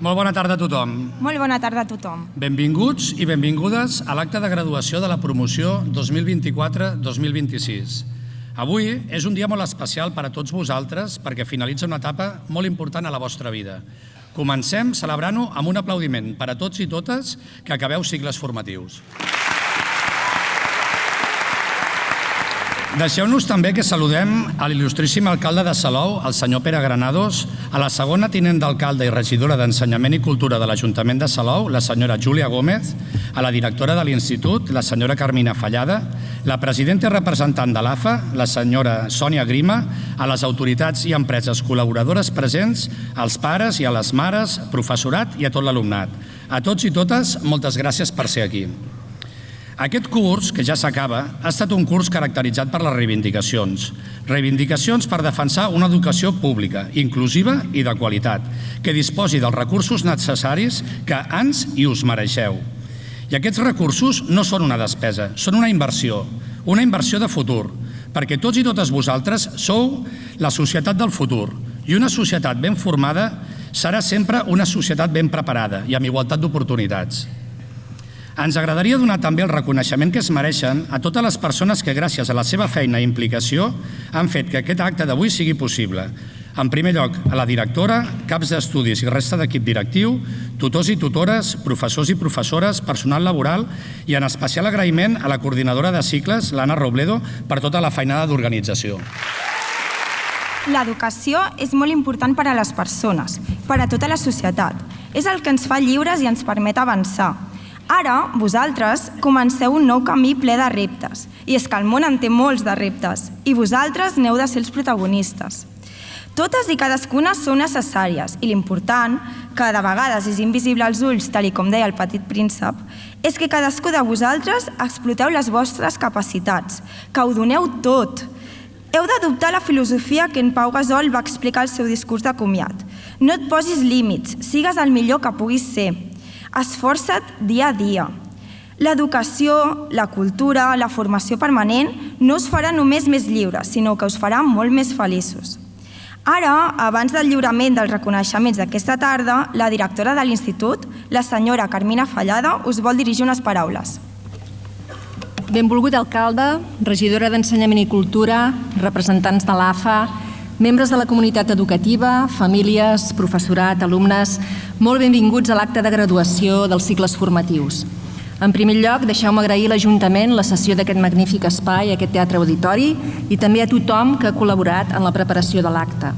Molt bona tarda a tothom. Molt bona tarda a tothom. Benvinguts i benvingudes a l'acte de graduació de la promoció 2024-2026. Avui és un dia molt especial per a tots vosaltres perquè finalitza una etapa molt important a la vostra vida. Comencem celebrant-ho amb un aplaudiment per a tots i totes que acabeu cicles formatius. Deixeu-nos també que saludem a l'il·lustríssim alcalde de Salou, el senyor Pere Granados, a la segona tinent d'alcalde i regidora d'Ensenyament i Cultura de l'Ajuntament de Salou, la senyora Júlia Gómez, a la directora de l'Institut, la senyora Carmina Fallada, la presidenta i representant de l'AFA, la senyora Sònia Grima, a les autoritats i empreses col·laboradores presents, als pares i a les mares, professorat i a tot l'alumnat. A tots i totes, moltes gràcies per ser aquí. Aquest curs, que ja s'acaba, ha estat un curs caracteritzat per les reivindicacions. Reivindicacions per defensar una educació pública, inclusiva i de qualitat, que disposi dels recursos necessaris que ens i us mereixeu. I aquests recursos no són una despesa, són una inversió de futur, perquè tots i totes vosaltres sou la societat del futur, i una societat ben formada serà sempre una societat ben preparada i amb igualtat d'oportunitats. Ens agradaria donar també el reconeixement que es mereixen a totes les persones que, gràcies a la seva feina i implicació, han fet que aquest acte d'avui sigui possible. En primer lloc, a la directora, caps d'estudis i resta d'equip directiu, tutors i tutores, professors i professores, personal laboral i en especial agraïment a la coordinadora de cicles, l'Anna Robledo, per tota la feinada d'organització. L'educació és molt important per a les persones, per a tota la societat. És el que ens fa lliures i ens permet avançar. Ara, vosaltres, comenceu un nou camí ple de reptes. I és que el món en té molts de reptes, i vosaltres n'heu de ser els protagonistes. Totes i cadascuna són necessàries, i l'important, que de vegades és invisible als ulls, tal com deia el Petit Príncep, és que cadascú de vosaltres exploteu les vostres capacitats, que ho doneu tot. Heu d'adoptar la filosofia que en Pau Gasol va explicar al seu discurs de comiat. No et posis límits, sigues el millor que puguis ser. Esforça't dia a dia. L'educació, la cultura, la formació permanent no us farà només més lliures, sinó que us farà molt més feliços. Ara, abans del lliurament dels reconeixements d'aquesta tarda, la directora de l'Institut, la senyora Carmina Fallada, us vol dirigir unes paraules. Benvolgut alcalde, regidora d'Ensenyament i Cultura, representants de l'AFA, membres de la comunitat educativa, famílies, professorat, alumnes, molt benvinguts a l'acte de graduació dels cicles formatius. En primer lloc, deixeu-me agrair a l'Ajuntament la cessió d'aquest magnífic espai, aquest teatre auditori, i també a tothom que ha col·laborat en la preparació de l'acte.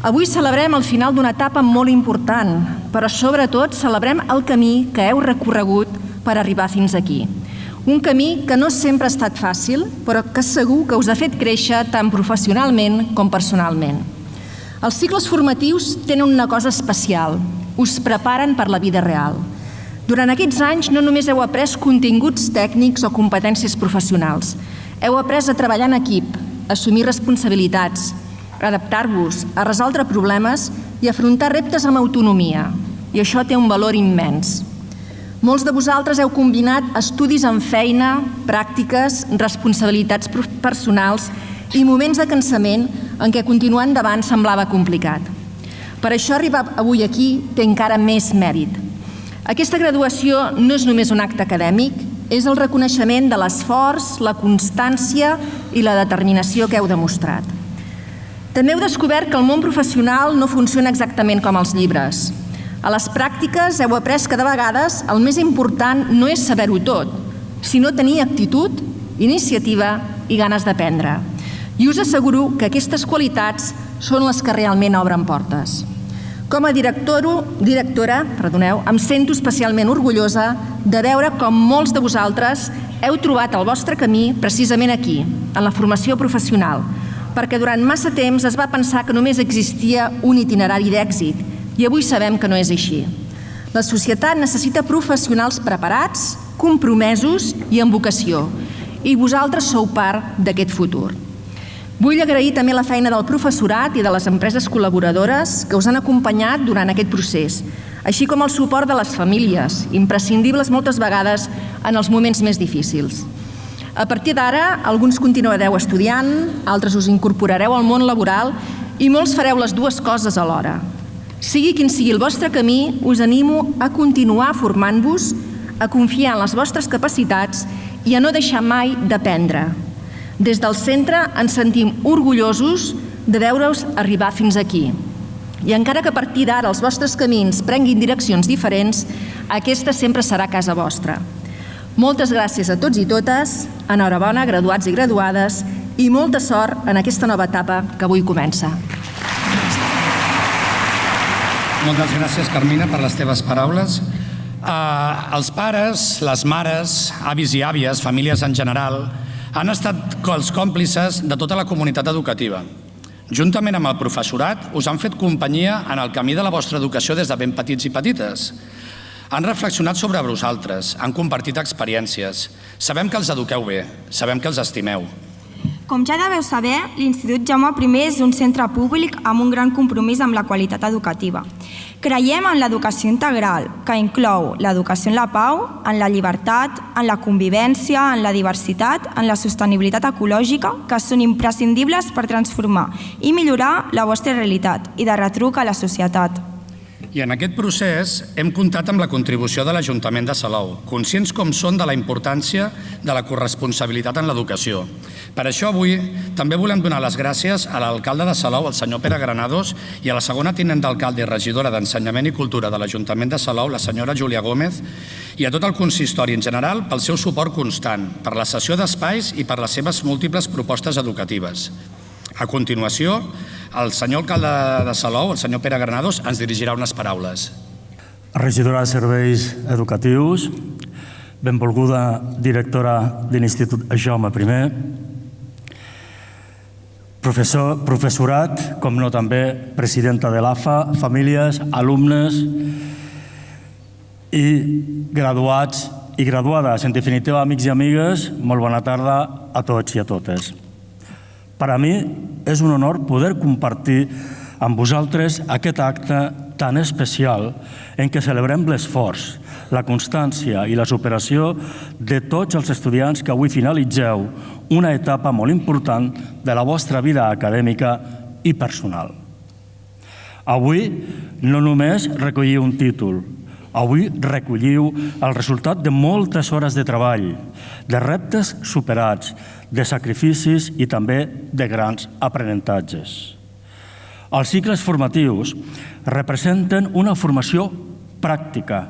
Avui celebrem el final d'una etapa molt important, però sobretot celebrem el camí que heu recorregut per arribar fins aquí. Un camí que no sempre ha estat fàcil, però que segur que us ha fet créixer tant professionalment com personalment. Els cicles formatius tenen una cosa especial, us preparen per la vida real. Durant aquests anys no només heu après continguts tècnics o competències professionals, heu après a treballar en equip, a assumir responsabilitats, a adaptar-vos, a resoldre problemes i a afrontar reptes amb autonomia, i això té un valor immens. Molts de vosaltres heu combinat estudis amb feina, pràctiques, responsabilitats personals i moments de cansament en què continuar endavant semblava complicat. Per això arribar avui aquí té encara més mèrit. Aquesta graduació no és només un acte acadèmic, és el reconeixement de l'esforç, la constància i la determinació que heu demostrat. També heu descobert que el món professional no funciona exactament com els llibres. A les pràctiques heu après que de vegades el més important no és saber-ho tot, sinó tenir actitud, iniciativa i ganes d'aprendre. I us asseguro que aquestes qualitats són les que realment obren portes. Com a directora, em sento especialment orgullosa de veure com molts de vosaltres heu trobat el vostre camí precisament aquí, en la formació professional, perquè durant massa temps es va pensar que només existia un itinerari d'èxit, i avui sabem que no és així. La societat necessita professionals preparats, compromesos i amb vocació, i vosaltres sou part d'aquest futur. Vull agrair també la feina del professorat i de les empreses col·laboradores que us han acompanyat durant aquest procés, així com el suport de les famílies, imprescindibles moltes vegades en els moments més difícils. A partir d'ara, alguns continuareu estudiant, altres us incorporareu al món laboral i molts fareu les dues coses alhora. Sigui quin sigui el vostre camí, us animo a continuar formant-vos, a confiar en les vostres capacitats i a no deixar mai d'aprendre. Des del centre ens sentim orgullosos de veure-us arribar fins aquí. I encara que a partir d'ara els vostres camins prenguin direccions diferents, aquesta sempre serà casa vostra. Moltes gràcies a tots i totes, enhorabona, graduats i graduades, i molta sort en aquesta nova etapa que avui comença. Moltes gràcies, Carmina, per les teves paraules. Els pares, les mares, avis i àvies, famílies en general, han estat els còmplices de tota la comunitat educativa. Juntament amb el professorat, us han fet companyia en el camí de la vostra educació des de ben petits i petites. Han reflexionat sobre vosaltres, han compartit experiències. Sabem que els eduqueu bé, sabem que els estimeu. Com ja deveu saber, l'Institut Jaume I és un centre públic amb un gran compromís amb la qualitat educativa. Creiem en l'educació integral, que inclou l'educació en la pau, en la llibertat, en la convivència, en la diversitat, en la sostenibilitat ecològica, que són imprescindibles per transformar i millorar la vostra realitat i de retruc a la societat. I en aquest procés hem comptat amb la contribució de l'Ajuntament de Salou, conscients com són de la importància de la corresponsabilitat en l'educació. Per això avui també volem donar les gràcies a l'alcalde de Salou, el senyor Pere Granados, i a la segona tinent d'alcalde i regidora d'Ensenyament i Cultura de l'Ajuntament de Salou, la senyora Júlia Gómez, i a tot el consistori en general pel seu suport constant, per la cessió d'espais i per les seves múltiples propostes educatives. A continuació, el senyor alcalde de Salou, el senyor Pere Granados, ens dirigirà unes paraules. Regidora de Serveis Educatius, benvolguda directora de l'Institut Jaume I, professorat, com no també presidenta de l'AFA, famílies, alumnes i graduats i graduades. En definitiva, amics i amigues, molt bona tarda a tots i a totes. Per a mi és un honor poder compartir amb vosaltres aquest acte tan especial en què celebrem l'esforç, la constància i la superació de tots els estudiants que avui finalitzeu una etapa molt important de la vostra vida acadèmica i personal. Avui no només recolliu un títol, avui recolliu el resultat de moltes hores de treball, de reptes superats, de sacrificis i també de grans aprenentatges. Els cicles formatius representen una formació pràctica,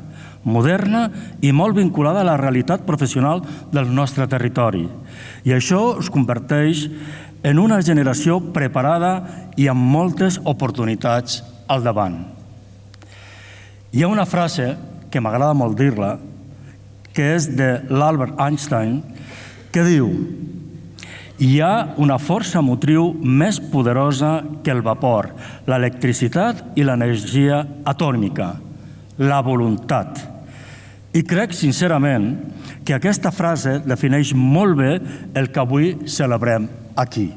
moderna i molt vinculada a la realitat professional del nostre territori. I això us converteix en una generació preparada i amb moltes oportunitats al davant. Hi ha una frase que m'agrada molt dir-la, que és de l'Albert Einstein, que diu: hi ha una força motriu més poderosa que el vapor, l'electricitat i l'energia atòmica, la voluntat. I crec sincerament que aquesta frase defineix molt bé el que avui celebrem aquí.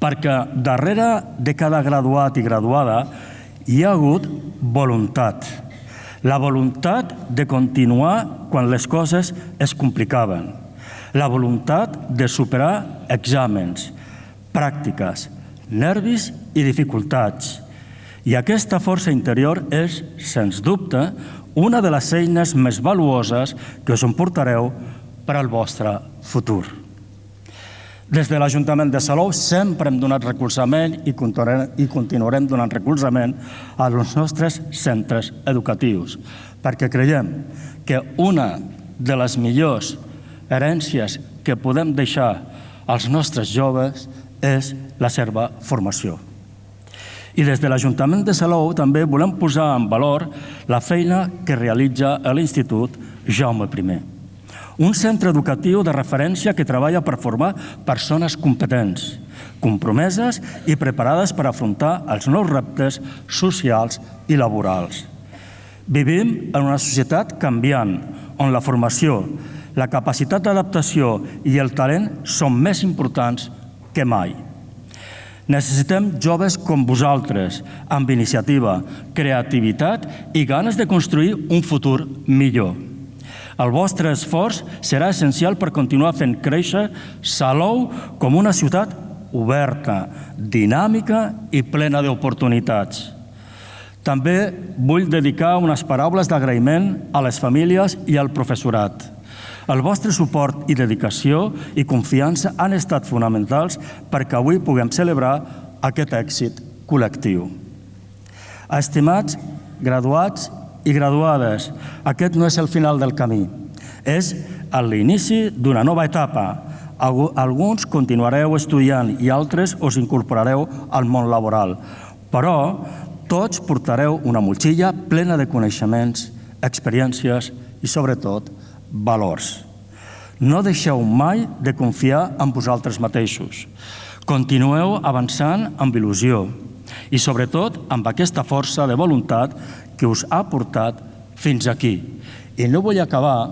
Perquè darrere de cada graduat i graduada hi ha hagut voluntat. La voluntat de continuar quan les coses es complicaven. La voluntat de superar exàmens, pràctiques, nervis i dificultats. I aquesta força interior és, sens dubte, una de les eines més valuoses que us emportareu per al vostre futur. Des de l'Ajuntament de Salou sempre hem donat recolzament i continuarem donant recolzament als nostres centres educatius, perquè creiem que una de les millors herències que podem deixar als nostres joves és la seva formació. I des de l'Ajuntament de Salou també volem posar en valor la feina que realitza l'Institut Jaume I. Un centre educatiu de referència que treballa per formar persones competents, compromeses i preparades per afrontar els nous reptes socials i laborals. Vivim en una societat canviant, on la formació, la capacitat d'adaptació i el talent són més importants que mai. Necessitem joves com vosaltres, amb iniciativa, creativitat i ganes de construir un futur millor. El vostre esforç serà essencial per continuar fent créixer Salou com una ciutat oberta, dinàmica i plena d'oportunitats. També vull dedicar unes paraules d'agraïment a les famílies i al professorat. El vostre suport i dedicació i confiança han estat fonamentals perquè avui puguem celebrar aquest èxit col·lectiu. Estimats graduats i graduades, aquest no és el final del camí, és l'inici d'una nova etapa. Alguns continuareu estudiant i altres us incorporareu al món laboral, però tots portareu una motxilla plena de coneixements, experiències i, sobretot, valors. No deixeu mai de confiar en vosaltres mateixos. Continueu avançant amb il·lusió i, sobretot, amb aquesta força de voluntat que us ha portat fins aquí. I no vull acabar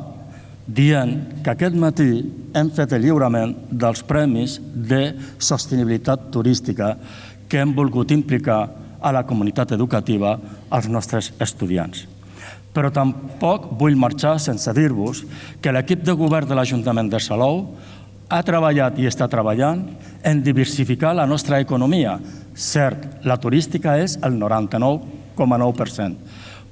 dient que aquest matí hem fet el lliurament dels Premis de Sostenibilitat Turística que hem volgut implicar a la comunitat educativa, als nostres estudiants. Però tampoc vull marxar sense dir-vos que l'equip de govern de l'Ajuntament de Salou ha treballat i està treballant en diversificar la nostra economia. Cert, la turística és el 99,9%,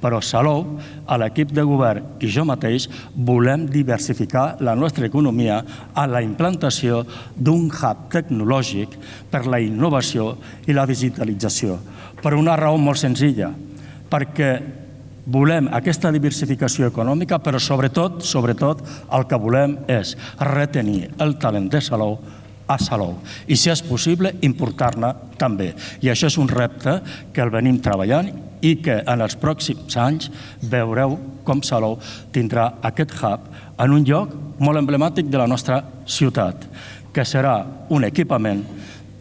però Salou, a l'equip de govern i jo mateix, volem diversificar la nostra economia a la implantació d'un hub tecnològic per la innovació i la digitalització. Per una raó molt senzilla, perquè volem aquesta diversificació econòmica, però sobretot el que volem és retenir el talent de Salou a Salou i, si és possible, importar-ne també. I això és un repte que el venim treballant i que en els pròxims anys veureu com Salou tindrà aquest hub en un lloc molt emblemàtic de la nostra ciutat, que serà un equipament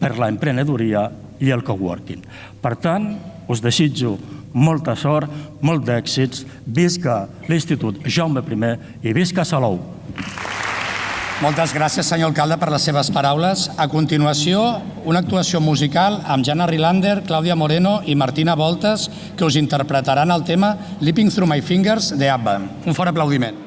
per la emprenedoria i el coworking. Per tant, us desitjo molta sort, molt d'èxits, visca l'Institut Jaume I i visca Salou! Moltes gràcies, senyor alcalde, per les seves paraules. A continuació, una actuació musical amb Jana Rilander, Clàudia Moreno i Martina Voltes, que us interpretaran el tema Leaping Through My Fingers de ABBA. Un fort aplaudiment.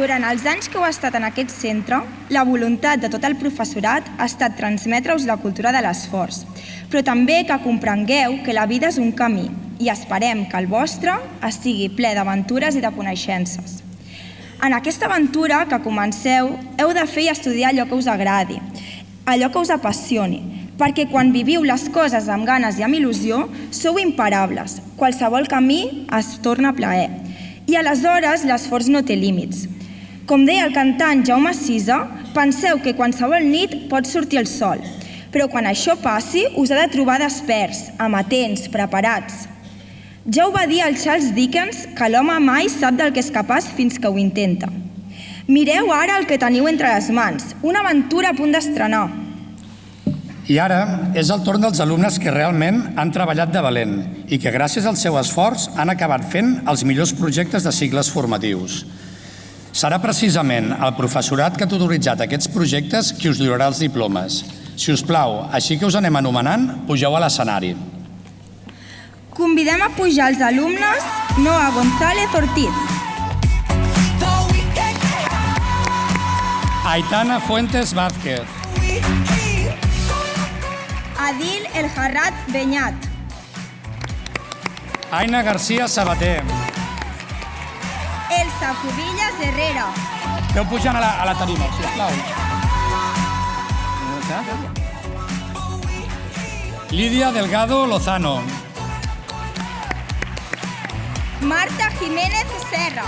Durant els anys que heu estat en aquest centre, la voluntat de tot el professorat ha estat transmetre-us la cultura de l'esforç, però també que comprengueu que la vida és un camí i esperem que el vostre estigui ple d'aventures i de coneixences. En aquesta aventura que comenceu, heu de fer i estudiar allò que us agradi, allò que us apassioni, perquè quan viviu les coses amb ganes i amb il·lusió, sou imparables. Qualsevol camí es torna plaer. I aleshores l'esforç no té límits. Com deia el cantant Jaume Sisa, penseu que qualsevol nit pot sortir el sol, però quan això passi us ha de trobar desperts, amatents, preparats. Ja ho va dir el Charles Dickens, que l'home mai sap del que és capaç fins que ho intenta. Mireu ara el que teniu entre les mans, una aventura a punt d'estrenar. I ara és el torn dels alumnes que realment han treballat de valent i que gràcies al seu esforç han acabat fent els millors projectes de cicles formatius. Serà precisament el professorat que ha tutoritzat aquests projectes qui us lliurarà els diplomes. Si us plau, així que us anem anomenant, pugeu a l'escenari. Convidem a pujar els alumnes Noa González Ortiz, Aitana Fuentes Vázquez, Adil El Jarrat Beñat, Aina García Sabater. Elsa Cubillas Herrera, Aneu pujant a la tarima, sisplau. Lídia Delgado Lozano, Marta Jiménez Serra,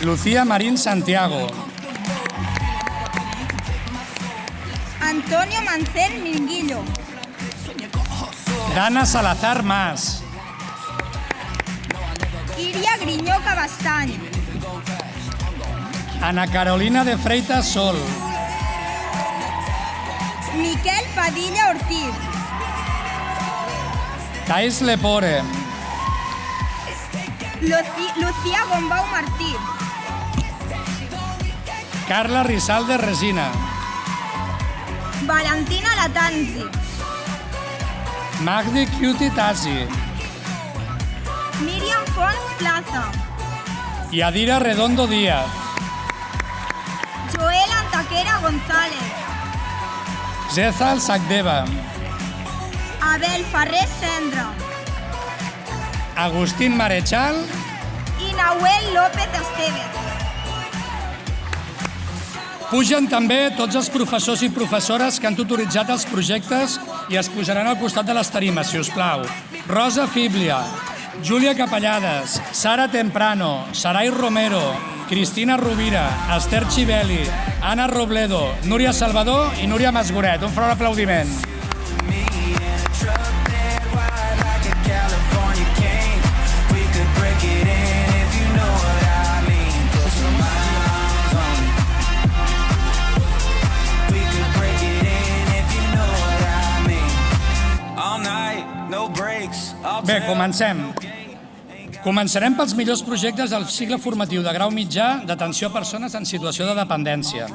Lucía Marín Santiago, Antonio Mancén Minguillo, Dana Salazar Mas, Iria Grinyó Cabastany, Ana Carolina de Freitas Sol, Miquel Padilla Ortiz, Thais Lepore, Lucía Gombau Martí, Carla Rizalde Resina, Valentina Latanzi, Magdi Cuti Tassi Míriam Fons Plaza, i Adira Redondo Díaz, Joel Antaquera González, Zezal Sacdeva, Abel Ferrer Sendra Agustín Marechal i Nahuel López Estevez. Pugen també tots els professors i professores que han tutoritzat els projectes i es pujaran al costat de les tarimes, si us plau. Rosa Fiblia, Júlia Capellades, Sara Temprano, Sarai Romero, Cristina Rovira, Esther Chivelli, Anna Robledo, Núria Salvador i Núria Masgoret. Un fort aplaudiment. Bé, comencem. Començarem pels millors projectes del cicle formatiu de grau mitjà d'atenció a persones en situació de dependència.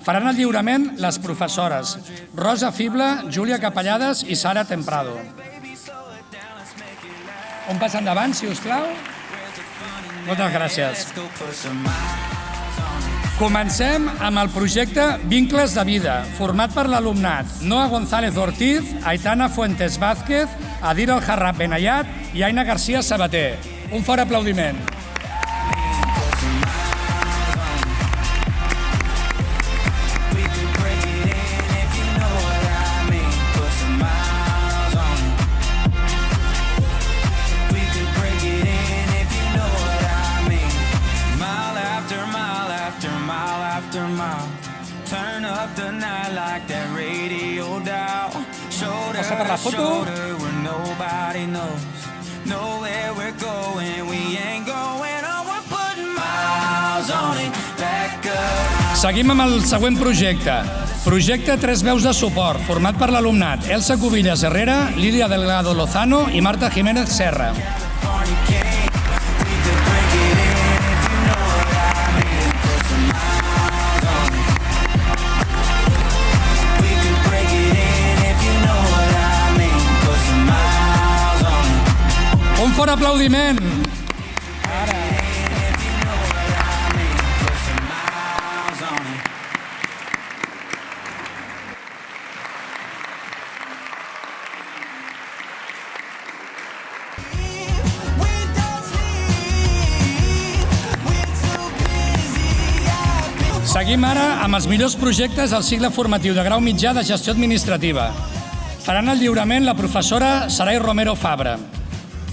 Faran el lliurament les professores Rosa Fibla, Júlia Capellades i Sara Temprado. Un pas endavant, si us plau. Moltes gràcies. Comencem amb el projecte Vincles de Vida, format per l'alumnat Noa González Ortiz, Aitana Fuentes Vázquez, Adil El Jarrat Benayat i Aina García Sabater. Un fort aplaudiment. Passa per la foto. Seguim amb el següent projecte. Projecte Tres veus de suport, format per l'alumnat Elsa Cubillas Herrera, Lídia Delgado Lozano i Marta Jiménez Serra. Un fort aplaudiment. Seguim ara amb els millors projectes del cicle formatiu de grau mitjà de gestió administrativa. Faran el lliurament la professora Sarai Romero Fabra.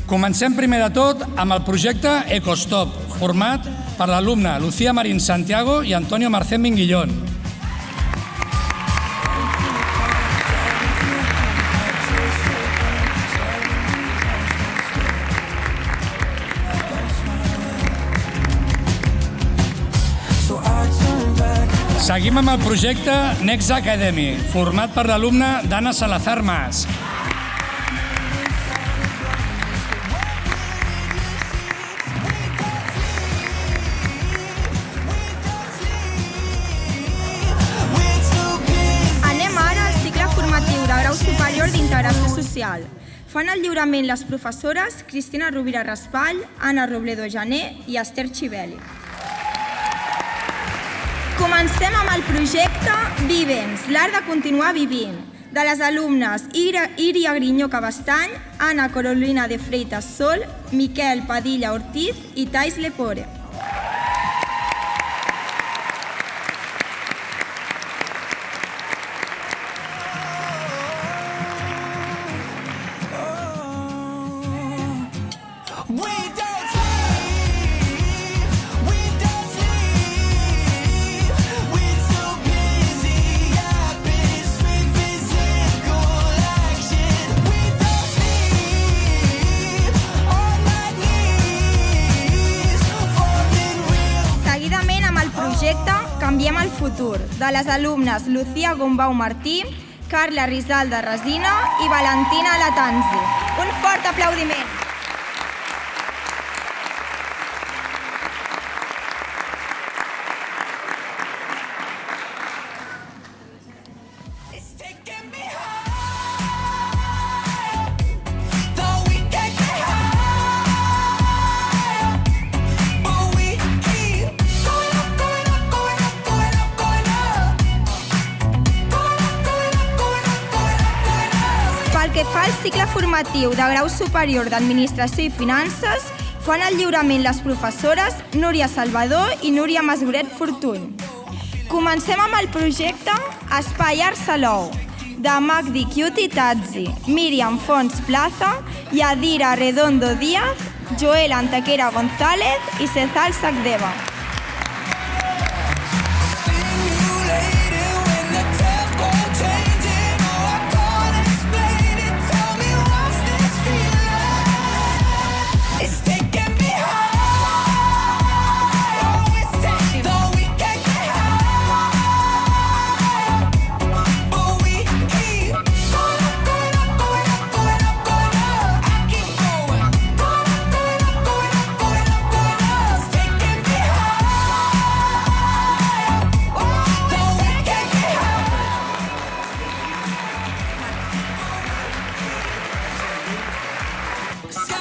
Comencem primer de tot amb el projecte Ecostop, format per l'alumne Lucía Marín Santiago i Antonio Marcén Minguillón. Seguim amb el projecte Next Academy, format per l'alumne Dana Salazar Mas. Anem ara al cicle formatiu de grau superior d'integració social. Fan el lliurament les professores Cristina Rovira Raspall, Anna Robledo Jané i Esther Chivelli. Comencem amb el projecte Vivens, l'art de continuar vivint, de les alumnes Iria Grinyó Cabestany, Anna Carolina de Freitas Sol, Miquel Padilla Ortiz i Thais Lepore. Canviem el futur, de les alumnes Lucía Gombau Martí, Carla Rizalda Resina i Valentina Latanzi. Un fort aplaudiment. Que fa el cicle formatiu de grau superior d'Administració i Finances, fan el lliurament les professores Núria Salvador i Núria Masgoret Fortuny. Comencem amb el projecte Espai Art Salou, de Magdi Cuti Tazzi, Míriam Fons Plaza, Yadira Redondo Díaz, Joel Antequera González i Cezal Sacdeva.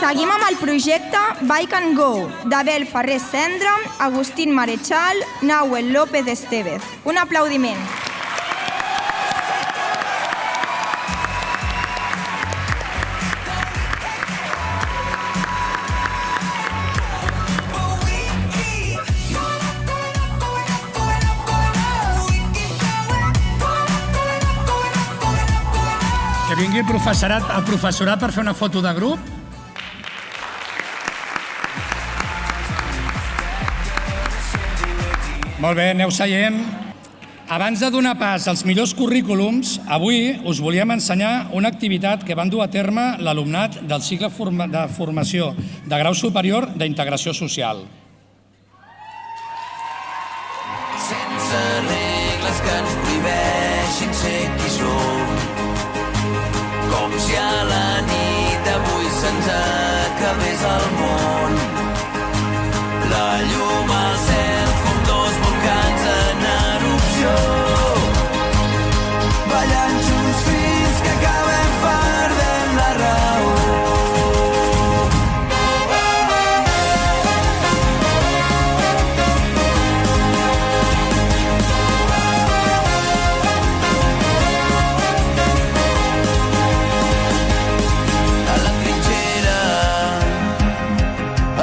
Seguim amb el projecte Bike and Go, d'Abel Ferrer Cendra, Agustín Marechal, Nahuel López Estevez. Un aplaudiment. Que vingui el professorat per fer una foto de grup. Molt bé, aneu seient. Abans de donar pas als millors currículums, avui us volíem ensenyar una activitat que van dur a terme l'alumnat del cicle de formació de grau superior d'integració social. Sense regles que ens prohibeixin ser qui som, com si a la nit d'avui se'ns acabés el món. La llum al cel com dos volcans en erupció, ballant junts fins que acabem perdent la raó. A la trinxera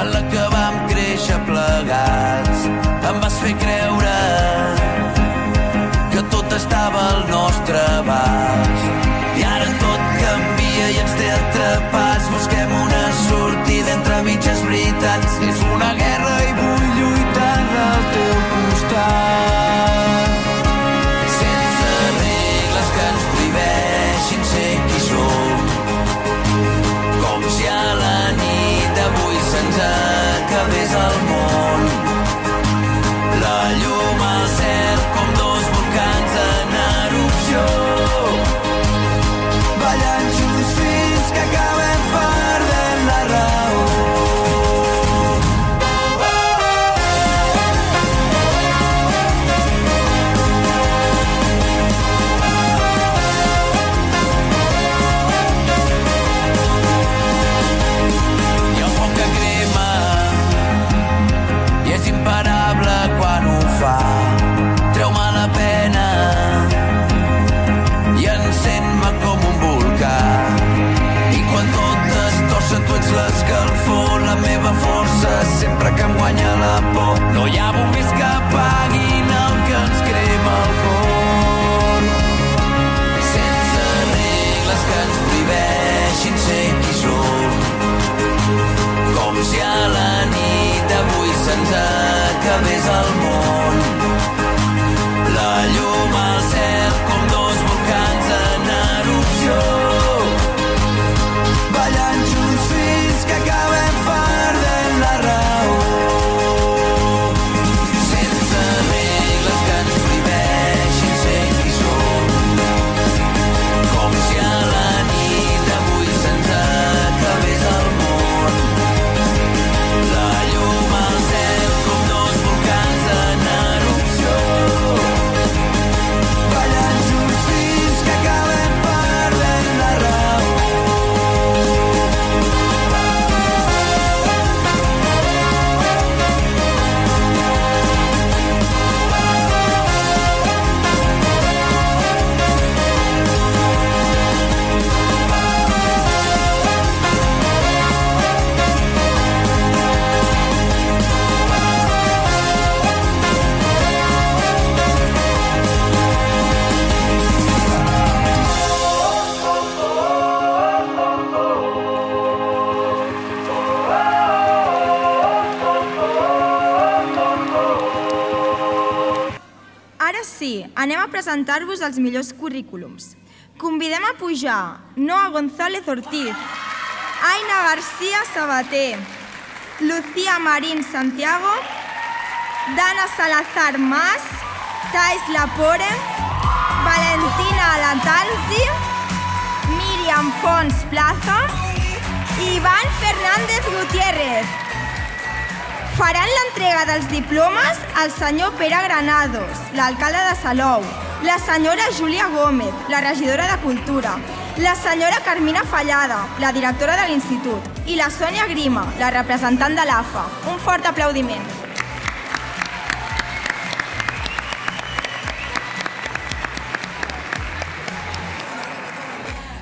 en la que vam créixer plegats, guanya la por. No hi ha bombers que apaguin el que ens crema el cor. Sense regles que ens prohibeixin ser qui som. Com si a la nit d'avui se'ns acabés el món. La llum al cel com dos volcans en erupció. Ballant junts fins que acabem perdent la raó. Sense regles que ens prohibeixin ser qui som. Com si a la nit d'avui se'ns acabés el món. La llum al cel com dos volcans en erupció. Ballant junts fins que acabem perdent la raó. Ara sí, anem a presentar-vos els millors currículums. Convidem a pujar Noa González Ortiz, Aina García Sabater, Lucía Marín Santiago, Dana Salazar Mas, Thais Lapore, Valentina Latanzi, Míriam Fons Plaza i Iván Fernández Gutiérrez. Faran l'entrega dels diplomes el senyor Pere Granados, l'alcalde de Salou, la senyora Júlia Gómez, la regidora de Cultura, la senyora Carmina Fallada, la directora de l'Institut, i la Sònia Grima, la representant de l'AFA. Un fort aplaudiment.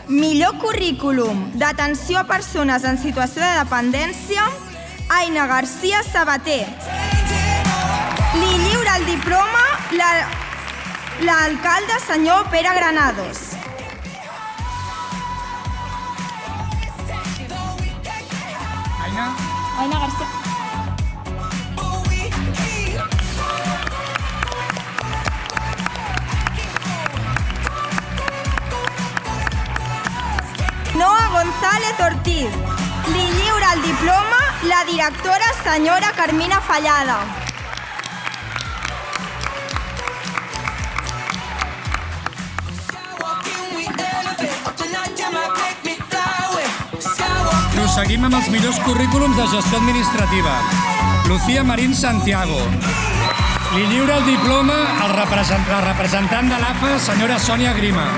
Millor currículum d'atenció a persones en situació de dependència, Aina García Sabater. Li lliura el diploma l'alcalde senyor Pere Granados. Aina García. Noa González Ortiz. Li lliura el diploma la directora senyora Carmina Fallada. Proseguim amb els millors currículums de gestió administrativa. Lucía Marín Santiago. Li lliura el diploma la representant de l'AFA, senyora Sònia Grima.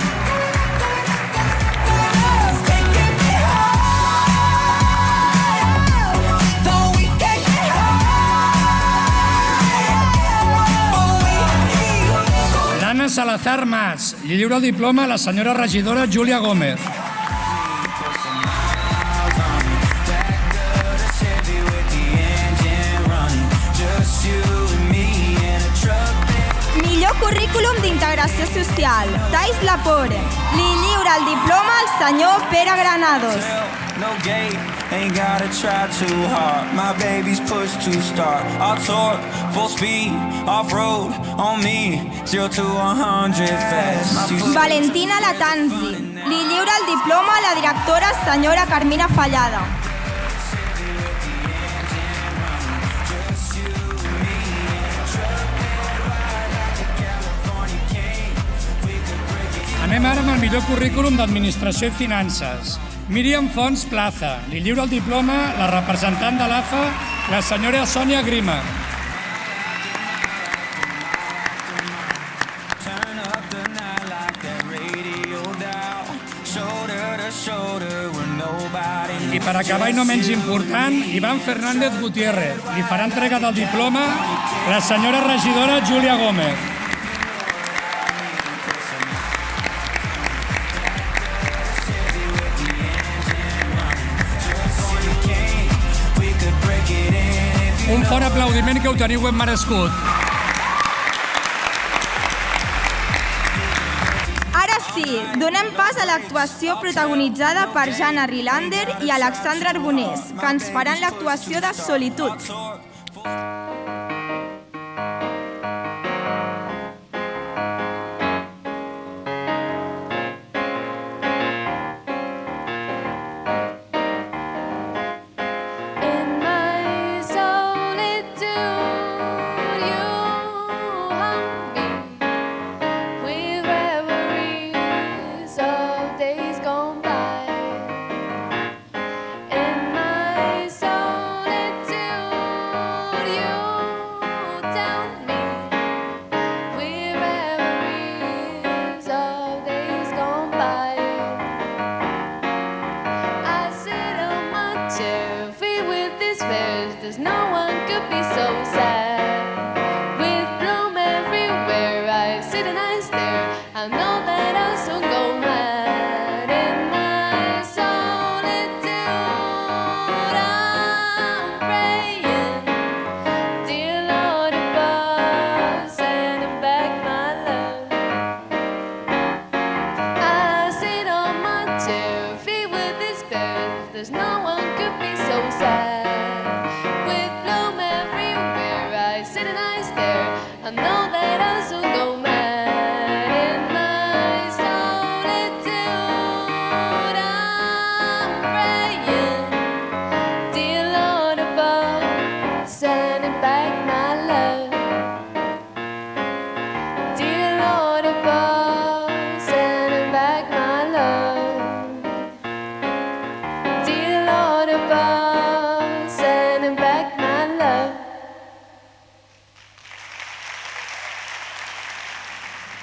Dana Salazar Mas. Li lliura el diploma a la senyora regidora Júlia Gómez. Millor currículum d'integració social, Thais Lapore. Li lliura el diploma al senyor Pere Granados. No gate, ain't gotta try too hard. My baby's pushed to start. I'll torque, full speed, off-road, on me, 0 to 100 fast. Valentina Latanzi. Li lliura el diploma a la directora senyora Carmina Fallada. Anem ara amb el millor currículum d'Administració i Finances. Míriam Fons Plaza. Li lliura el diploma la representant de l'AFA, la senyora Sònia Grima. I per acabar i no menys important, Iván Fernández Gutiérrez. Li farà entrega del diploma la senyora regidora Júlia Gómez. Un fort aplaudiment que ho teniu ben merescut. Ara sí, donem pas a l'actuació protagonitzada per Jana Rilander i Alexandra Arbonés, que ens faran l'actuació de Solitud.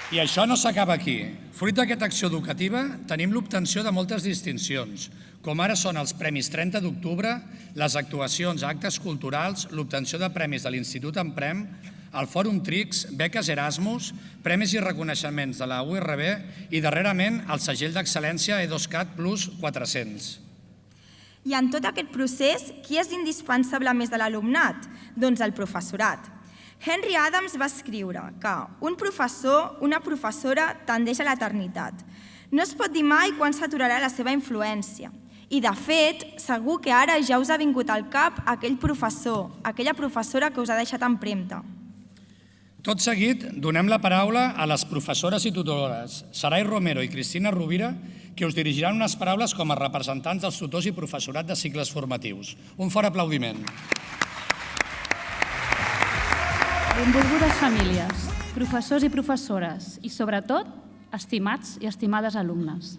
I això no s'acaba aquí. Fruit d'aquesta acció educativa, tenim l'obtenció de moltes distincions, com ara són els Premis 30 d'octubre, les actuacions a actes culturals, l'obtenció de premis de l'Institut Emprem, el Fòrum Trix, beques Erasmus, premis i reconeixements de la URB i, darrerament, el segell d'excel·lència EDOSCAT Plus 400. I en tot aquest procés, qui és indispensable més de l'alumnat? Doncs el professorat. Henry Adams va escriure que un professor, una professora, tendeix a l'eternitat. No es pot dir mai quan s'aturarà la seva influència. I, de fet, segur que ara ja us ha vingut al cap aquell professor, aquella professora que us ha deixat empremta. Tot seguit, donem la paraula a les professores i tutores Sarai Romero i Cristina Rovira, que us dirigiran unes paraules com a representants dels tutors i professorat de cicles formatius. Un fort aplaudiment. Benvolgudes famílies, professors i professores i, sobretot, estimats i estimades alumnes.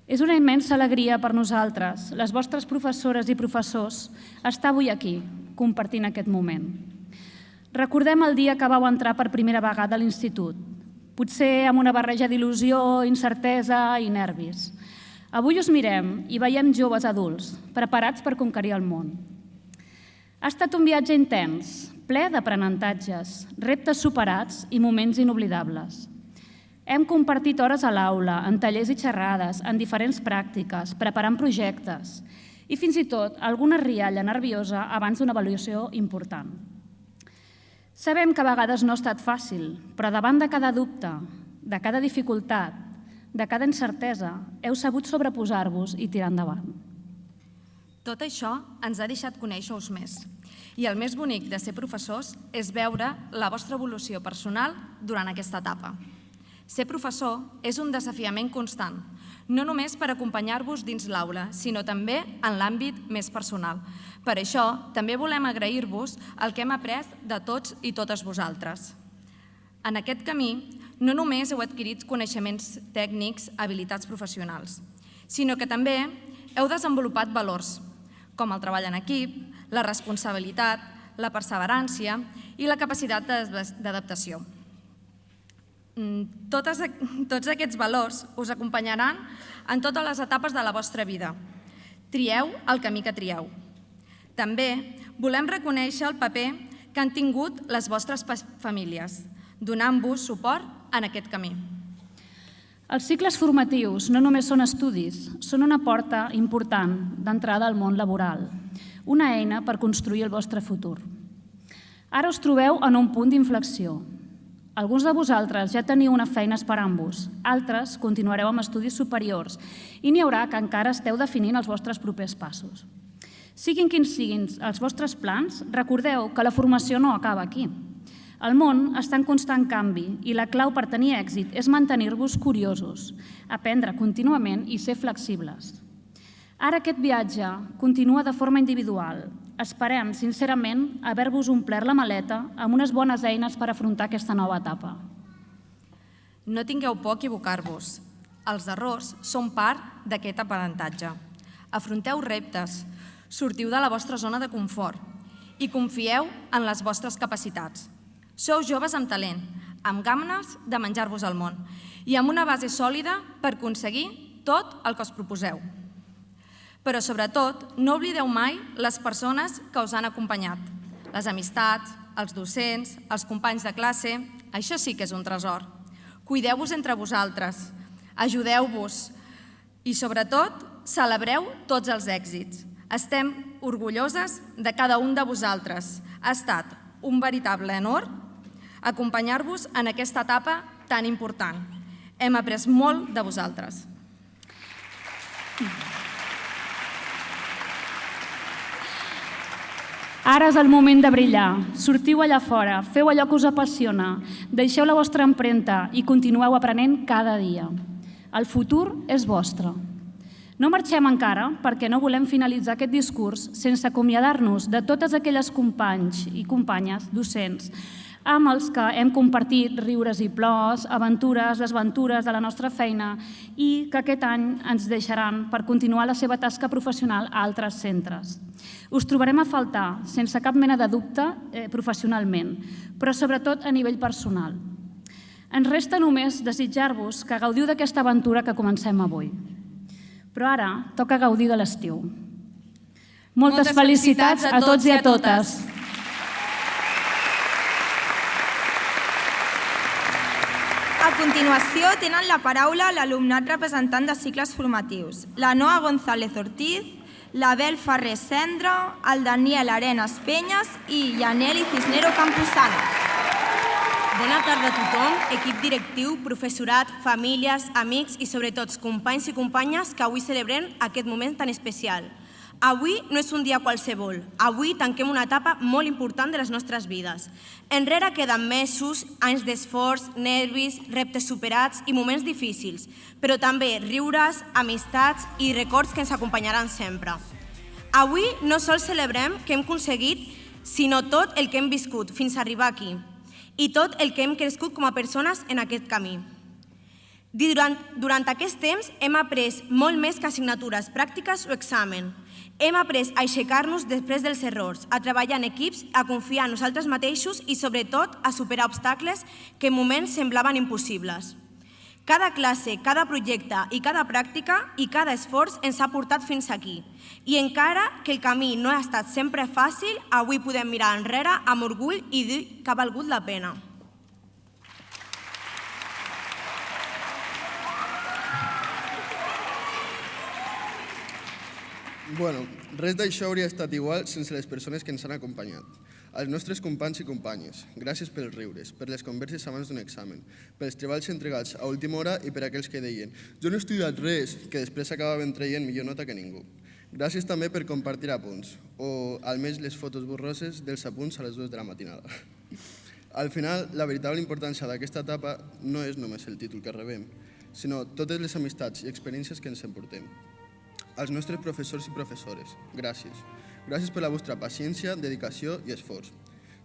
És una immensa alegria per nosaltres, les vostres professores i professors, estar avui aquí, compartint aquest moment. Recordem el dia que vau entrar per primera vegada a l'institut, potser amb una barreja d'il·lusió, incertesa i nervis. Avui us mirem i veiem joves adults, preparats per conquerir el món. Ha estat un viatge intens, ple d'aprenentatges, reptes superats i moments inoblidables. Hem compartit hores a l'aula, en tallers i xerrades, en diferents pràctiques, preparant projectes i fins i tot alguna rialla nerviosa abans d'una avaluació important. Sabem que a vegades no ha estat fàcil, però davant de cada dubte, de cada dificultat, de cada incertesa, heu sabut sobreposar-vos i tirar endavant. Tot això ens ha deixat conèixer-us més. I el més bonic de ser professors és veure la vostra evolució personal durant aquesta etapa. Ser professor és un desafiament constant, no només per acompanyar-vos dins l'aula, sinó també en l'àmbit més personal. Per això, també volem agrair-vos el que hem après de tots i totes vosaltres. En aquest camí, no només heu adquirit coneixements tècnics, habilitats professionals, sinó que també heu desenvolupat valors, com el treball en equip, la responsabilitat, la perseverància i la capacitat d'adaptació. Tots aquests valors us acompanyaran en totes les etapes de la vostra vida. Trieu el camí que trieu. També volem reconèixer el paper que han tingut les vostres famílies, donant-vos suport en aquest camí. Els cicles formatius no només són estudis, són una porta important d'entrada al món laboral. una eina per construir el vostre futur. Ara us trobeu en un punt d'inflexió. Alguns de vosaltres ja teniu una feina esperant-vos, altres continuareu amb estudis superiors i n'hi haurà que encara esteu definint els vostres propers passos. Siguin quins siguin els vostres plans, recordeu que la formació no acaba aquí. El món està en constant canvi i la clau per tenir èxit és mantenir-vos curiosos, aprendre contínuament i ser flexibles. Ara aquest viatge continua de forma individual. Esperem, sincerament, haver-vos omplert la maleta amb unes bones eines per afrontar aquesta nova etapa. No tingueu por a equivocar-vos. Els errors són part d'aquest aprenentatge. Afronteu reptes, sortiu de la vostra zona de confort i confieu en les vostres capacitats. Sou joves amb talent, amb ganes de menjar-vos el món i amb una base sòlida per aconseguir tot el que us proposeu. Però, sobretot, no oblideu mai les persones que us han acompanyat. Les amistats, els docents, els companys de classe, això sí que és un tresor. Cuideu-vos entre vosaltres, ajudeu-vos i, sobretot, celebreu tots els èxits. Estem orgulloses de cada un de vosaltres. Ha estat un veritable honor acompanyar-vos en aquesta etapa tan important. Hem après molt de vosaltres. Ara és el moment de brillar. Sortiu allà fora, feu allò que us apassiona, deixeu la vostra empremta i continueu aprenent cada dia. El futur és vostre. No marxem encara perquè no volem finalitzar aquest discurs sense acomiadar-nos de totes aquelles companys i companyes docents amb els que hem compartit riures i plors, aventures, desventures de la nostra feina i que aquest any ens deixaran per continuar la seva tasca professional a altres centres. Us trobarem a faltar, sense cap mena de dubte, professionalment, però sobretot a nivell personal. Ens resta només desitjar-vos que gaudiu d'aquesta aventura que comencem avui. Però ara toca gaudir de l'estiu. Moltes felicitats a tots i a totes. A continuació tenen la paraula l'alumnat representant de cicles formatius, la Noa González Ortiz, l'Abel Ferrer Cendra, el Daniel Arenas Peñas i Yaneli Cisnero Campuzano. Bona tarda a tothom, equip directiu, professorat, famílies, amics i sobretot companys i companyes que avui celebrem aquest moment tan especial. Avui no és un dia qualsevol, avui tanquem una etapa molt important de les nostres vides. Enrere queden mesos, anys d'esforç, nervis, reptes superats i moments difícils, però també riures, amistats i records que ens acompanyaran sempre. Avui no sols celebrem que hem aconseguit, sinó tot el que hem viscut fins a arribar aquí i tot el que hem crescut com a persones en aquest camí. Durant aquest temps hem après molt més que assignatures pràctiques o examen. Hem après a aixecar-nos després dels errors, a treballar en equips, a confiar en nosaltres mateixos i, sobretot, a superar obstacles que en moments semblaven impossibles. Cada classe, cada projecte i cada pràctica i cada esforç ens ha portat fins aquí. I encara que el camí no ha estat sempre fàcil, avui podem mirar enrere amb orgull i dir que ha valgut la pena. Bueno, res d'això hauria estat igual sense les persones que ens han acompanyat. Els nostres companys i companyes, gràcies pels riures, per les converses abans d'un examen, pels treballs entregats a última hora i per aquells que deien «Jo no he estudiat res», que després acabaven traient millor nota que ningú. Gràcies també per compartir apunts, o almenys les fotos borroses dels apunts a les 2 de la matinada. Al final, la veritable importància d'aquesta etapa no és només el títol que rebem, sinó totes les amistats i experiències que ens emportem. Als nostres professors i professores, gràcies. Gràcies per la vostra paciència, dedicació i esforç.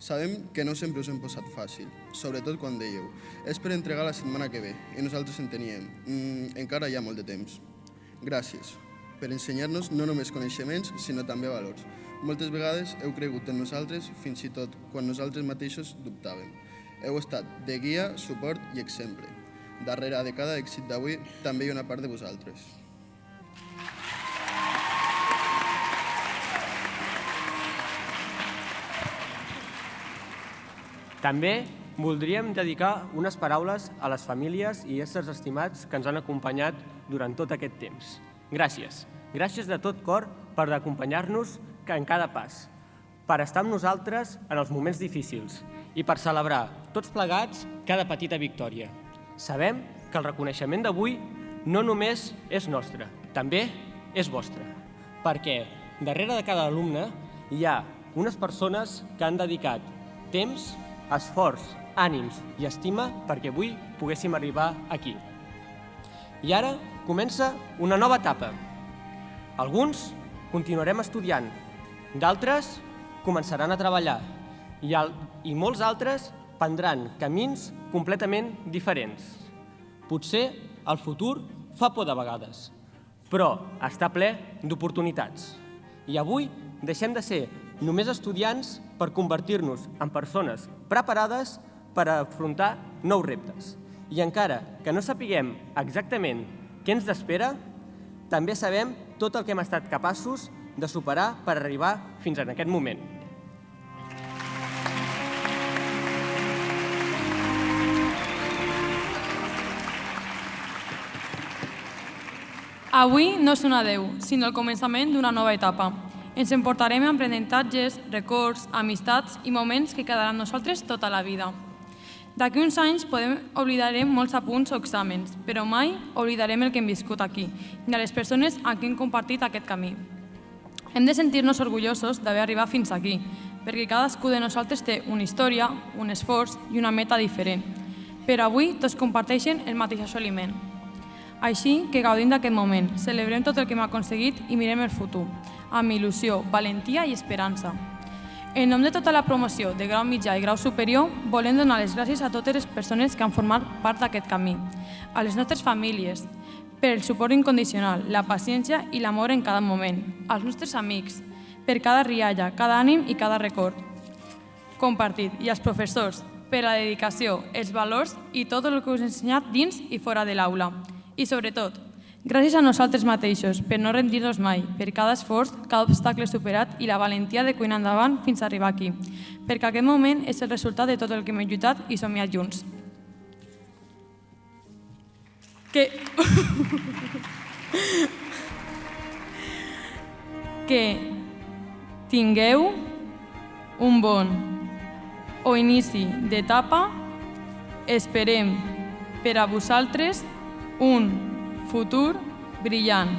Sabem que no sempre us hem posat fàcil, sobretot quan dèieu «és per entregar la setmana que ve» i nosaltres enteníem «encara hi ha molt de temps». Gràcies per ensenyar-nos no només coneixements, sinó també valors. Moltes vegades heu cregut en nosaltres fins i tot quan nosaltres mateixos dubtàvem. Heu estat de guia, suport i exemple. Darrere de cada èxit d'avui també hi ha una part de vosaltres. També voldríem dedicar unes paraules a les famílies i éssers estimats que ens han acompanyat durant tot aquest temps. Gràcies. Gràcies de tot cor per acompanyar-nos en cada pas, per estar amb nosaltres en els moments difícils i per celebrar, tots plegats, cada petita victòria. Sabem que el reconeixement d'avui no només és nostre, també és vostre, perquè darrere de cada alumne hi ha unes persones que han dedicat temps, esforç, ànims i estima perquè avui poguéssim arribar aquí. I ara comença una nova etapa. Alguns continuarem estudiant, d'altres començaran a treballar i molts altres prendran camins completament diferents. Potser el futur fa por de vegades, però està ple d'oportunitats. I avui deixem de ser només estudiants per convertir-nos en persones preparades per afrontar nous reptes. I encara que no sapiguem exactament què ens espera, també sabem tot el que hem estat capaços de superar per arribar fins a aquest moment. Avui no és un adeu, sinó el començament d'una nova etapa. Ens emportarem aprenentatges, records, amistats i moments que quedaran amb nosaltres tota la vida. D'aquí uns anys oblidarem molts apunts o exàmens, però mai oblidarem el que hem viscut aquí i a les persones amb qui hem compartit aquest camí. Hem de sentir-nos orgullosos d'haver arribat fins aquí, perquè cadascú de nosaltres té una història, un esforç i una meta diferent, però avui tots comparteixen el mateix assoliment. Així que gaudim d'aquest moment, celebrem tot el que hem aconseguit i mirem el futur, amb il·lusió, valentia i esperança. En nom de tota la promoció de grau mitjà i grau superior, volem donar les gràcies a totes les persones que han format part d'aquest camí, a les nostres famílies, per el suport incondicional, la paciència i l'amor en cada moment, als nostres amics, per cada rialla, cada ànim i cada record compartit, i als professors, per la dedicació, els valors i tot el que us he ensenyat dins i fora de l'aula. I sobretot, gràcies a nosaltres mateixos per no rendir-nos mai, per cada esforç, cada obstacle superat i la valentia de cuinar endavant fins a arribar aquí, perquè aquest moment és el resultat de tot el que hem lluitat i somiat junts. Que tingueu un bon o inici d'etapa, esperem per a vosaltres un futur brillant.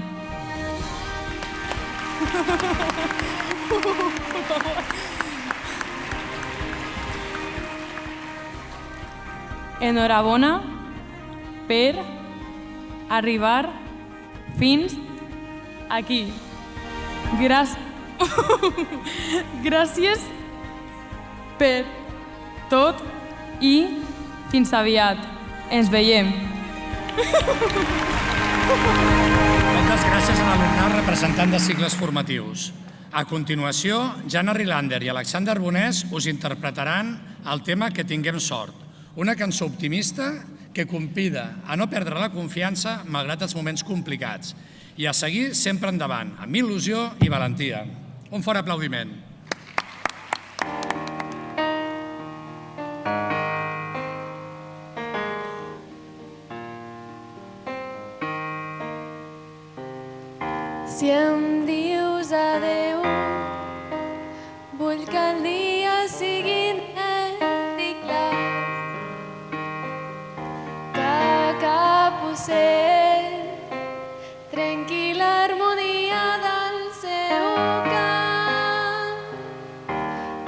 Enhorabona per arribar fins aquí. Gràcies per tot i fins aviat. Ens veiem. Moltes gràcies a l'alumnat representant de cicles formatius. A continuació, Jana Rilander i Alexander Bonés us interpretaran el tema Que tinguem sort, una cançó optimista que convida a no perdre la confiança malgrat els moments complicats i a seguir sempre endavant, amb il·lusió i valentia. Un fort aplaudiment. Si em dius adeu, vull que el dia sigui net i clar, que cap ocell trenqui l'harmonia del seu cant,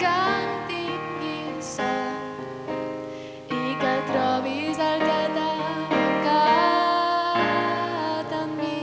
que tinguis sort i que trobis el que t'ha mancat en mi.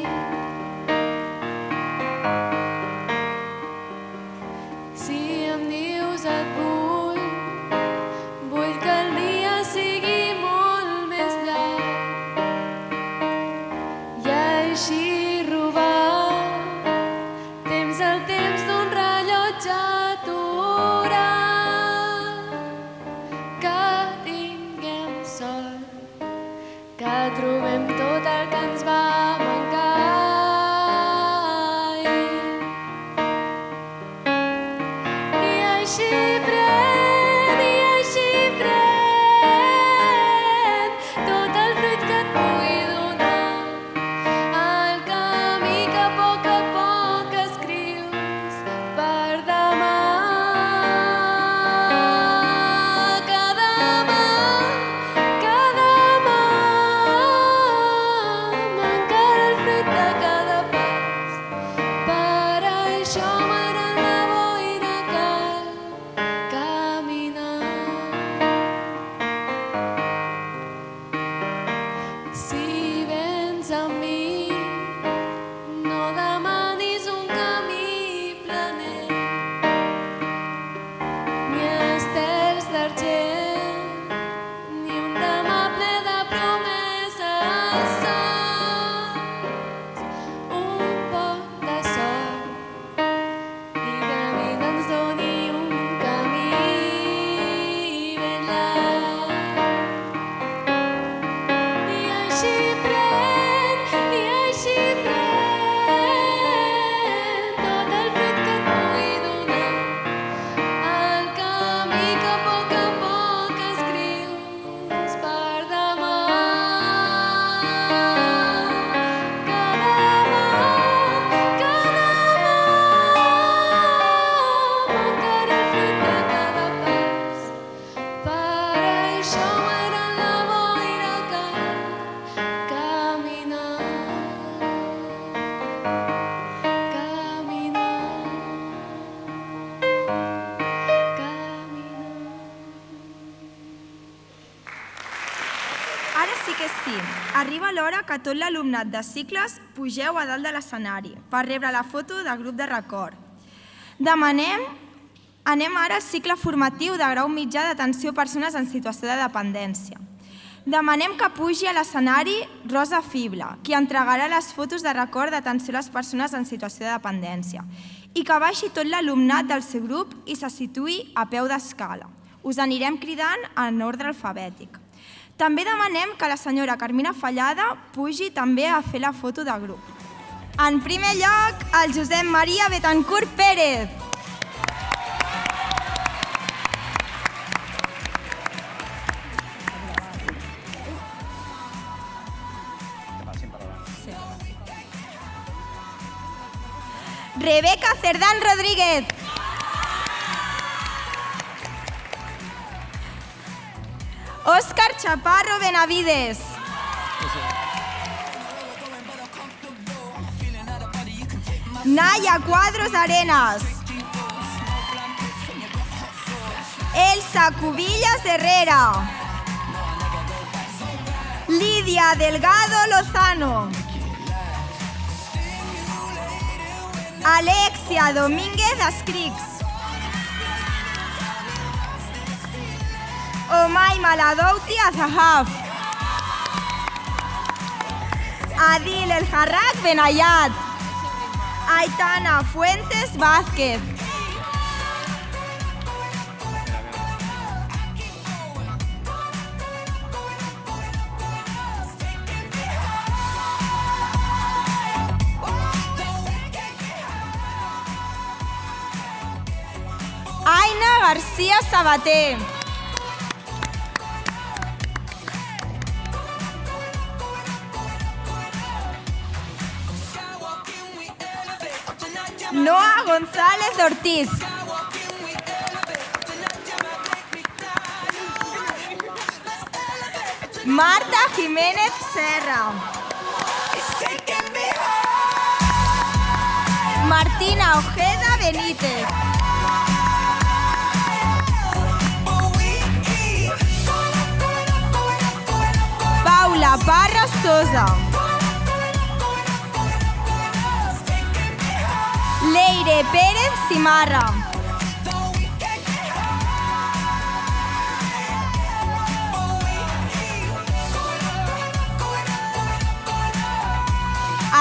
sí que sí. Arriba l'hora que tot l'alumnat de cicles pugeu a dalt de l'escenari per rebre la foto de grup de record. Anem ara al cicle formatiu de grau mitjà d'atenció a persones en situació de dependència. Demanem que pugi a l'escenari Rosa Fibla, qui entregarà les fotos de record d'atenció a les persones en situació de dependència, i que baixi tot l'alumnat del seu grup i se situï a peu d'escala. Us anirem cridant en ordre alfabètic. També demanem que la senyora Carmina Fallada pugi també a fer la foto de grup. En primer lloc, el Josep Maria Betancourt Pérez. Rebeca Cerdán Rodríguez. Óscar Chaparro Benavides. Naya Cuadros Arenas. Elsa Cubillas Herrera. Lidia Delgado Lozano. Alexia Domínguez Ascrics. Omay Maladouti Azahaf. Adil El Jarrak Benayat. Aitana Fuentes Vázquez. Aina García Sabater. Noa González Ortiz. Marta Jiménez Serra. Martina Ojeda Benítez. Paula Parra Sosa. Leire Pérez Simarra.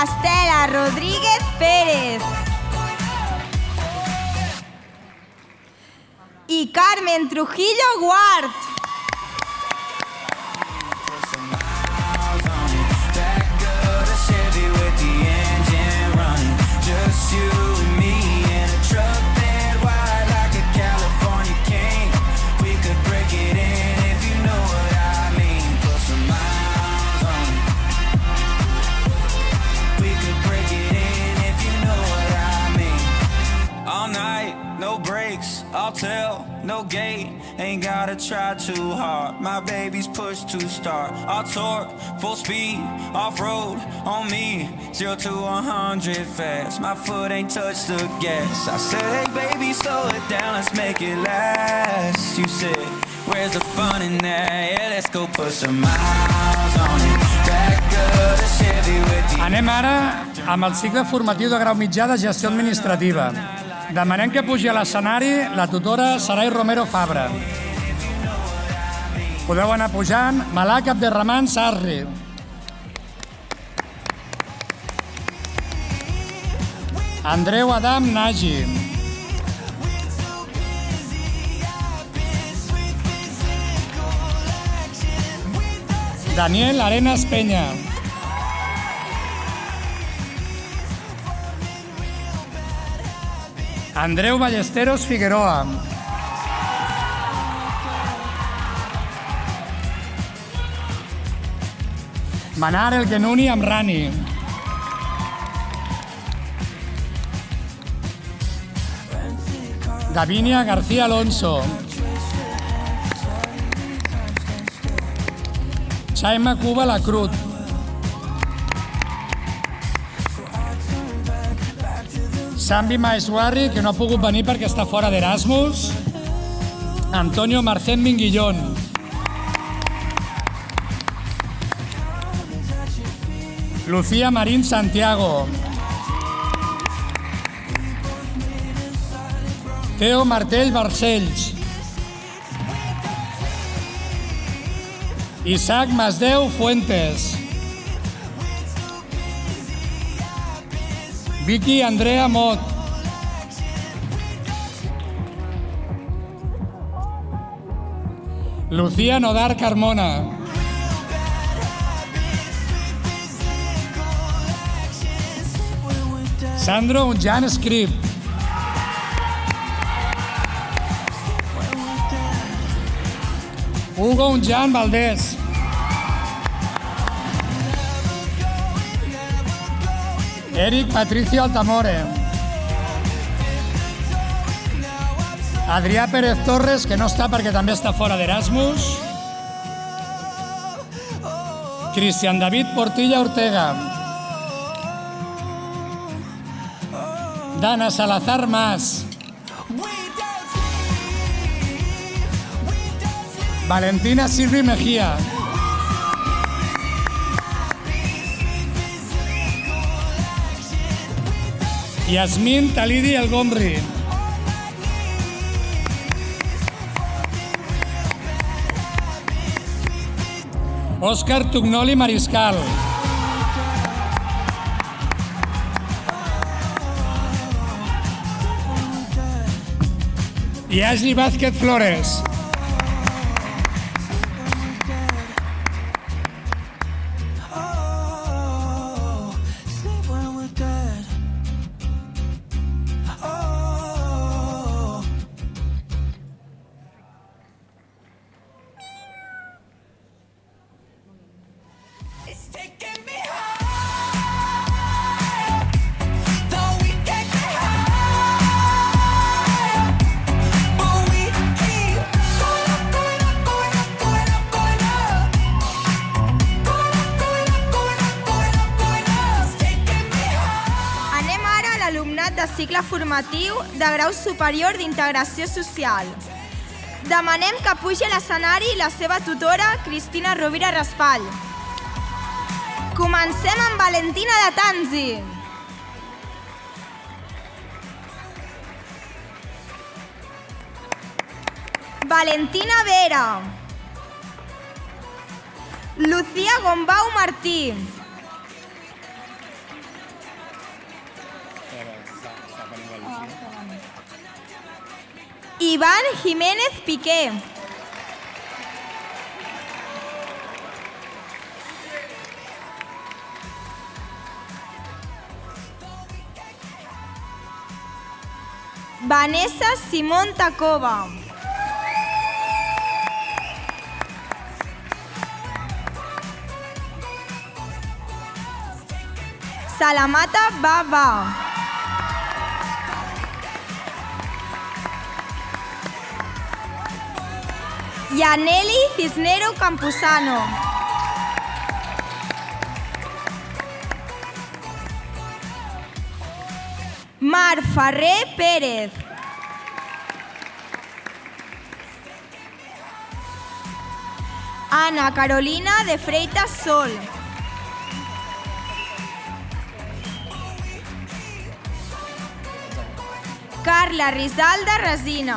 Estela Rodríguez Pérez. Y Carmen Trujillo Guart. I'll tell, no gate, ain't gotta try too hard. My baby's pushed to start. I'll torque, full speed, off-road, on me, 0 to 100 fast. My foot ain't touched the gas. I said, hey baby, slow it down, let's make it last. You said, where's the fun in that? Yeah, let's go put some miles on it. Back of the Chevy with the... Anem ara amb el cicle formatiu de grau mitjà de gestió administrativa. Demanem que pugi a l'escenari la tutora Sarai Romero Fabra. Podeu anar pujant. Malak Abderrahman Sarri. Andreu Adam Nagy. Daniel Arenas Peña. Andreu Ballesteros Figueroa. Manar El Genuni Amrani. Davinia García Alonso. Chaima Cuba Lacrut. Sambi Maeswarri, que no ha pogut venir perquè està fora d'Erasmus. Antonio Marcén Minguillón. Lucía Marín Santiago. Teo Martell Barcells. Isaac Masdeu Fuentes. Vicky Andrea Mot. Lucía Nodar Carmona. Sandro Unjan Script. Hugo Unjan Valdés. Eric Patricio Altamore. Adrià Pérez Torres, que no està perquè també està fora d'Erasmus. Cristian David Portilla Ortega. Dana Salazar Mas. Valentina Silvi Mejía. Yasmín Talidi El Gomri. Òscar Tugnoli Mariscal. I Ashley Vázquez Flores. Cicle formatiu de grau superior d'integració social. Demanem que pugi a l'escenari la seva tutora, Cristina Rovira Raspall. Comencem amb Valentina de Tanzi. Valentina Vera. Lucía Gombau Martí. Iván Jiménez Piqué. Vanessa Simón Tacova. Salamata Baba. Yaneli Cisnero Campuzano. Mar Ferrer Pérez. Ana Carolina de Freitas Sol. Carla Rizalda Resina.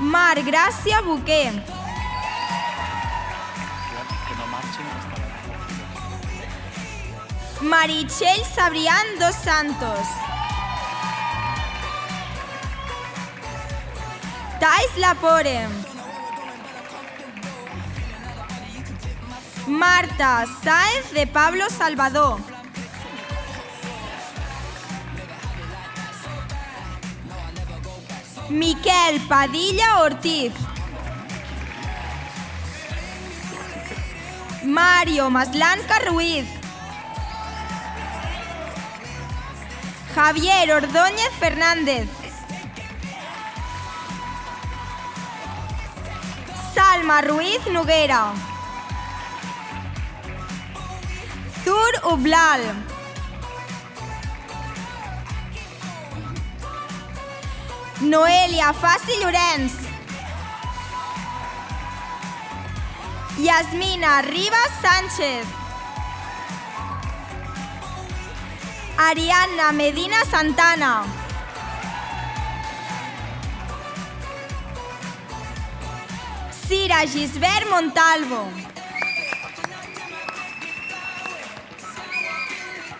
Mar Gràcia Buquer. Meritxell Sabrián Dos Santos. Thais Lapore. Marta Sáenz de Pablo Salvador. Miquel Padilla Ortiz. Mario Maslanca Ruiz. Javier Ordóñez Fernández. Salma Ruiz Noguera. Zur Ublal. Noelia Fassi Llorenç. Yasmina Rivas Sánchez. Ariadna Medina Santana. Cira Gisbert Montalvo.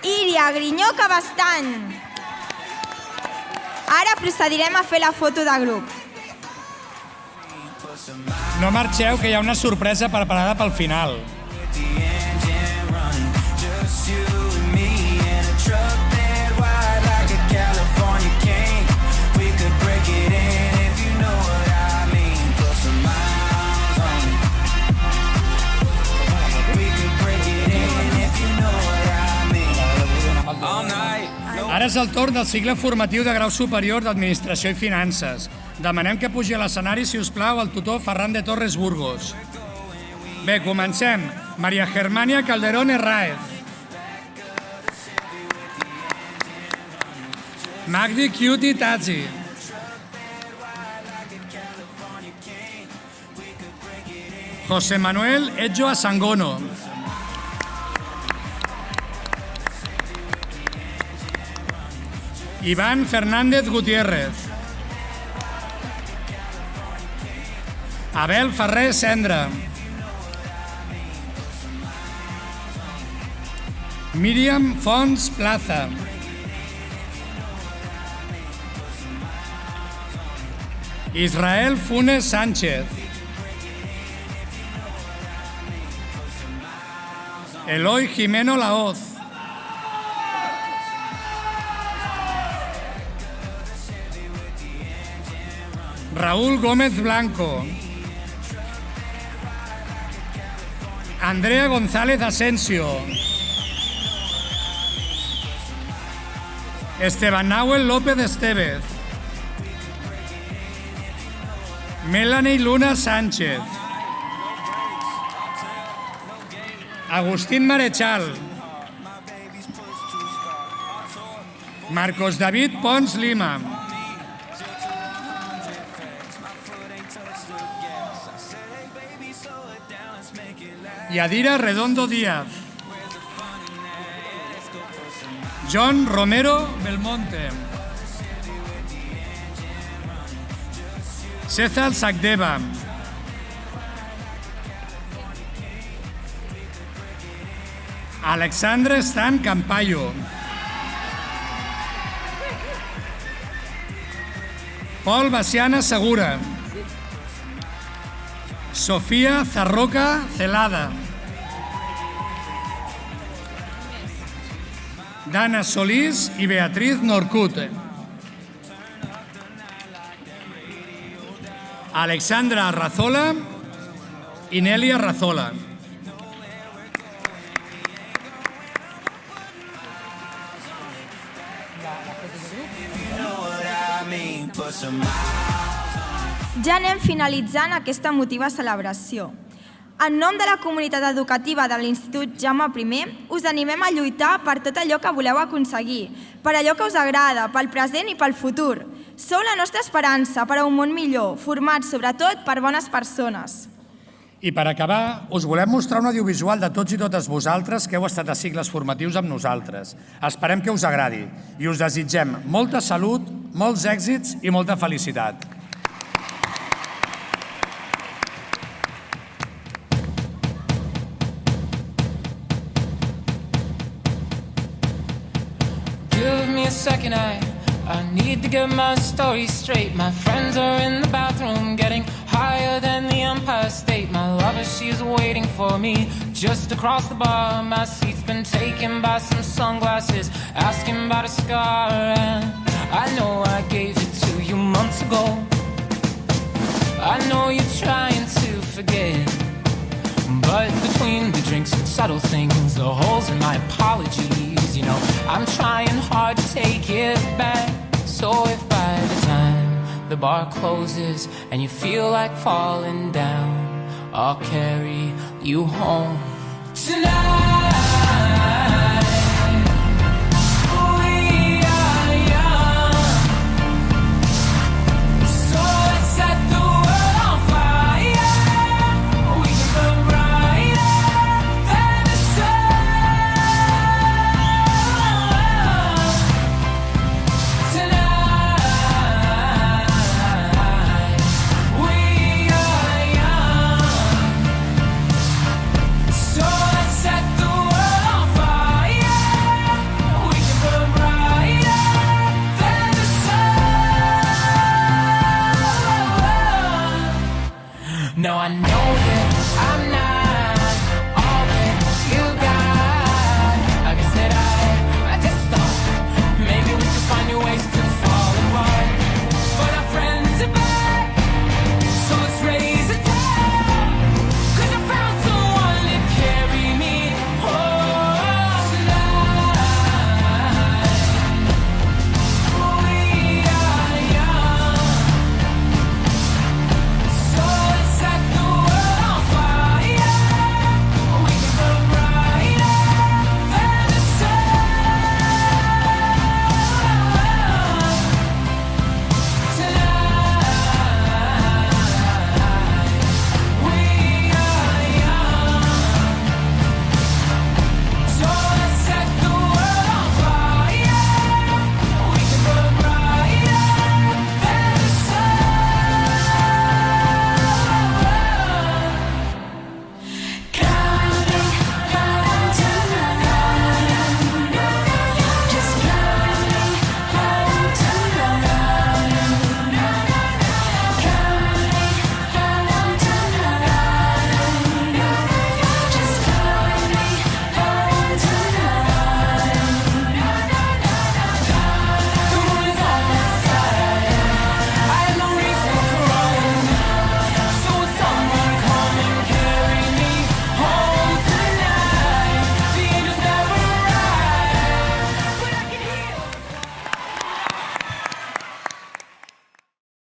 Iria Grinyó Cabestany. Ara procedirem a fer la foto de grup. No marxeu, que hi ha una sorpresa preparada pel final. Ara és el torn del cicle formatiu de grau superior d'Administració i Finances. Demanem que pugi a l'escenari, si us plau, el tutor Ferran de Torres Burgos. Bé, comencem. Maria Germania Calderón Herráez. Magdi Cuti Tazi. José Manuel Edjo Asangono. Iván Fernández Gutiérrez. Abel Ferrer Cendra. Míriam Fons Plaza. Israel Funes Sánchez. Eloy Jimeno Laoz. Raúl Gómez Blanco. Andrea González Asensio. Esteban Nahuel López Estevez. Melanie Luna Sánchez. Agustín Marechal. Marcos David Pons Lima. Yadira Redondo Díaz. John Romero Belmonte. César Sacdeva. Alexandre Stan Campayo. Pol Baciana Segura. Sofía Zarroca Celada. Dana Solís y Beatriz Norcute. Alexandra Arrazola y Nelia Arrazola. Ja anem finalitzant aquesta emotiva celebració. En nom de la comunitat educativa de l'Institut Jaume I, us animem a lluitar per tot allò que voleu aconseguir, per allò que us agrada, pel present i pel futur. Sou la nostra esperança per a un món millor, format sobretot per bones persones. I per acabar, us volem mostrar un audiovisual de tots i totes vosaltres que heu estat a cicles formatius amb nosaltres. Esperem que us agradi i us desitgem molta salut, molts èxits i molta felicitat. Give me a second, I need to get my story straight. My friends are in the bathroom getting higher than the Empire State. My lover, she's waiting for me just across the bar. My seat's been taken by some sunglasses, asking about a scar. And I know I gave it to you months ago. I know you're trying to forget, but between the drinks and subtle things, the holes in my apologies, you know, I'm trying hard to take it back. So if by the time the bar closes and you feel like falling down, I'll carry you home tonight. Bright. No, I know that